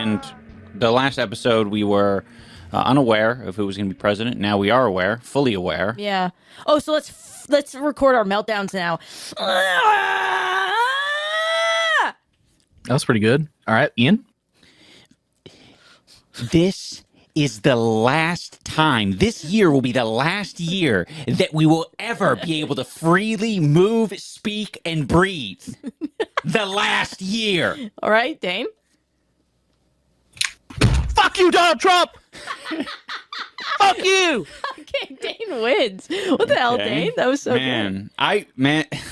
And the last episode, we were unaware of who was going to be president. Now we are aware, fully aware. Yeah. Oh, so let's record our meltdowns now. That was pretty good. All right, Ian? This is the last time. This year will be the last year that we will ever be able to freely move, speak, and breathe. The last year. All right, Dane. Fuck you, Donald Trump! Fuck you! Okay, Dane wins. What the hell, Dane? That was so good.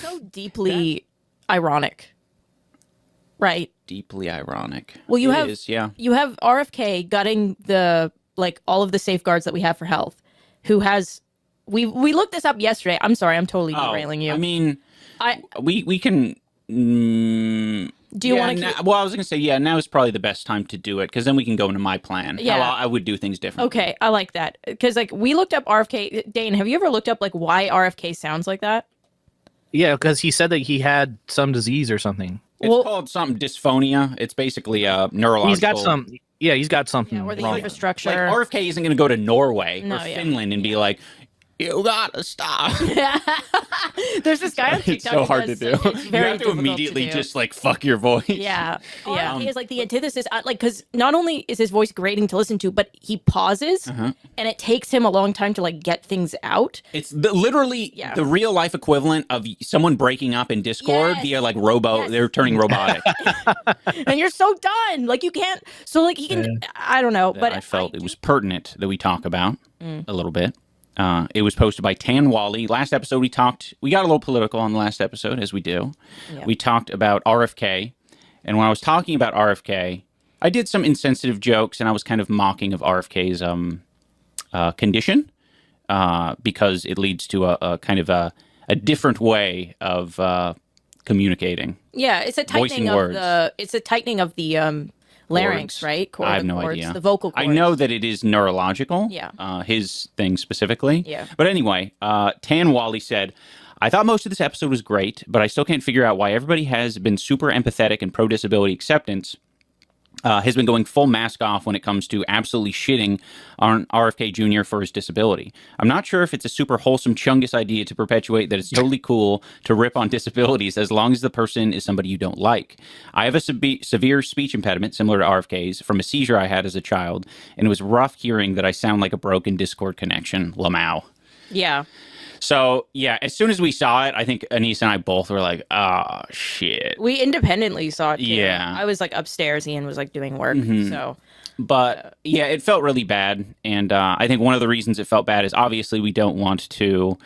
So deeply ironic. Right. Deeply ironic. Well, you have RFK gutting all of the safeguards that we have for health. Who has we looked this up yesterday. I'm sorry, I'm totally derailing you. I mean, we can. Do you want to? Well, I was going to say, now is probably the best time to do it because then we can go into my plan. Yeah, how I would do things differently. Okay, I like that because we looked up RFK. Dane, have you ever looked up why RFK sounds like that? Yeah, because he said that he had some disease or something. It's called something dysphonia. It's basically a neurological. He's got some. Yeah, he's got something. Or the wrong. infrastructure. RFK isn't going to go to Norway or Finland and be like, "You gotta stop." There's this guy on TikTok. It's so hard to do. You have to immediately just fuck your voice. Yeah. He is the antithesis. Because not only is his voice grating to listen to, but he pauses, and it takes him a long time to get things out. It's literally the real life equivalent of someone breaking up in Discord via they're turning robotic. And you're so done. You can't. So he can. I don't know, but I felt it was pertinent that we talk about a little bit. It was posted by Tan Wally. Last episode, we got a little political on the last episode, as we do. Yeah. We talked about RFK. And when I was talking about RFK, I did some insensitive jokes, and I was kind of mocking of RFK's condition because it leads to a kind of a different way of communicating. Yeah, it's a tightening of the larynx, right? I have no idea. The vocal cords. I know that it is neurological. Yeah. His thing specifically. Yeah. But anyway, Tan Wally said, I thought most of this episode was great, but I still can't figure out why everybody has been super empathetic and pro-disability acceptance has been going full mask off when it comes to absolutely shitting on RFK Jr. for his disability. I'm not sure if it's a super wholesome Chungus idea to perpetuate that it's totally cool to rip on disabilities as long as the person is somebody you don't like. I have a severe speech impediment similar to RFK's from a seizure I had as a child, and it was rough hearing that I sound like a broken Discord connection. Lamau. Yeah. So, as soon as we saw it, I think Anisa and I both were like, oh, shit. We independently saw it, too. Yeah. I was, upstairs. Ian was, doing work, so... But, it felt really bad, and I think one of the reasons it felt bad is obviously we don't want to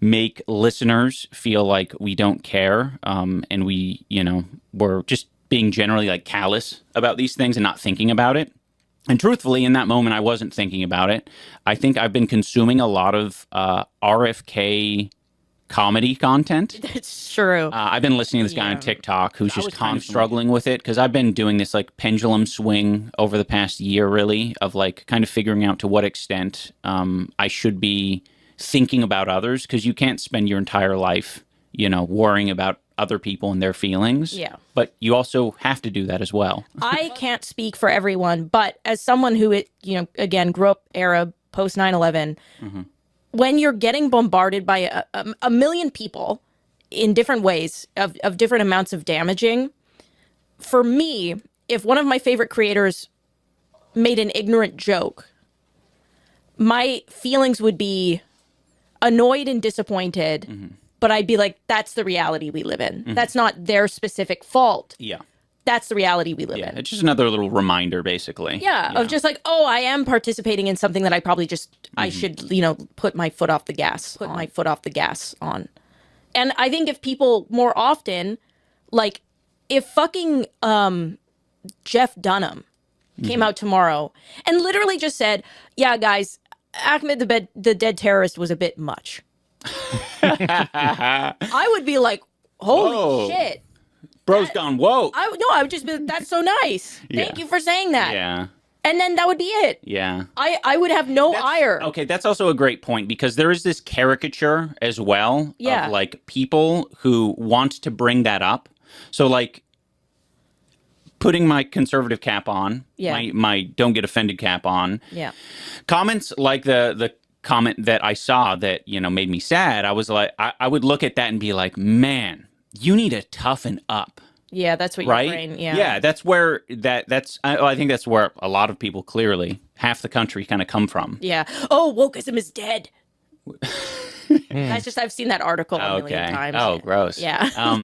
make listeners feel like we don't care, and we, we're just being generally, callous about these things and not thinking about it. And truthfully, in that moment, I wasn't thinking about it. I think I've been consuming a lot of RFK comedy content. That's true. I've been listening to this guy on TikTok who's just struggling with it because I've been doing this pendulum swing over the past year, really, of kind of figuring out to what extent I should be thinking about others because you can't spend your entire life, worrying about other people and their feelings. Yeah. But you also have to do that as well. I can't speak for everyone, but as someone who, again, grew up era post 9/11, when you're getting bombarded by a million people in different ways of different amounts of damaging, for me, if one of my favorite creators made an ignorant joke, my feelings would be annoyed and disappointed. But I'd be like, that's the reality we live in. That's not their specific fault. Yeah. That's the reality we live in. It's just another little reminder, basically. Yeah, of just I am participating in something that I probably I should, put my foot off the gas. Put my foot off the gas on. And I think if people more often, if fucking Jeff Dunham came out tomorrow and literally just said, yeah, guys, Ahmed the dead terrorist was a bit much. I would be like, holy shit. Bro's gone woke. I would just be like, that's so nice. Thank you for saying that. Yeah. And then that would be it. Yeah. I would have no ire. Okay, that's also a great point because there is this caricature as well of people who want to bring that up. So putting my conservative cap on, Yeah. my don't get offended cap on. Yeah. Comments like the comment that I saw that, made me sad. I was like, I would look at that and be like, man, you need to toughen up. Yeah, that's what Right? your brain, yeah. Yeah, that's where I think that's where a lot of people, clearly, half the country kind of come from. Yeah. Oh, wokeism is dead. That's just, I've seen that article a million times. Oh, gross. Yeah.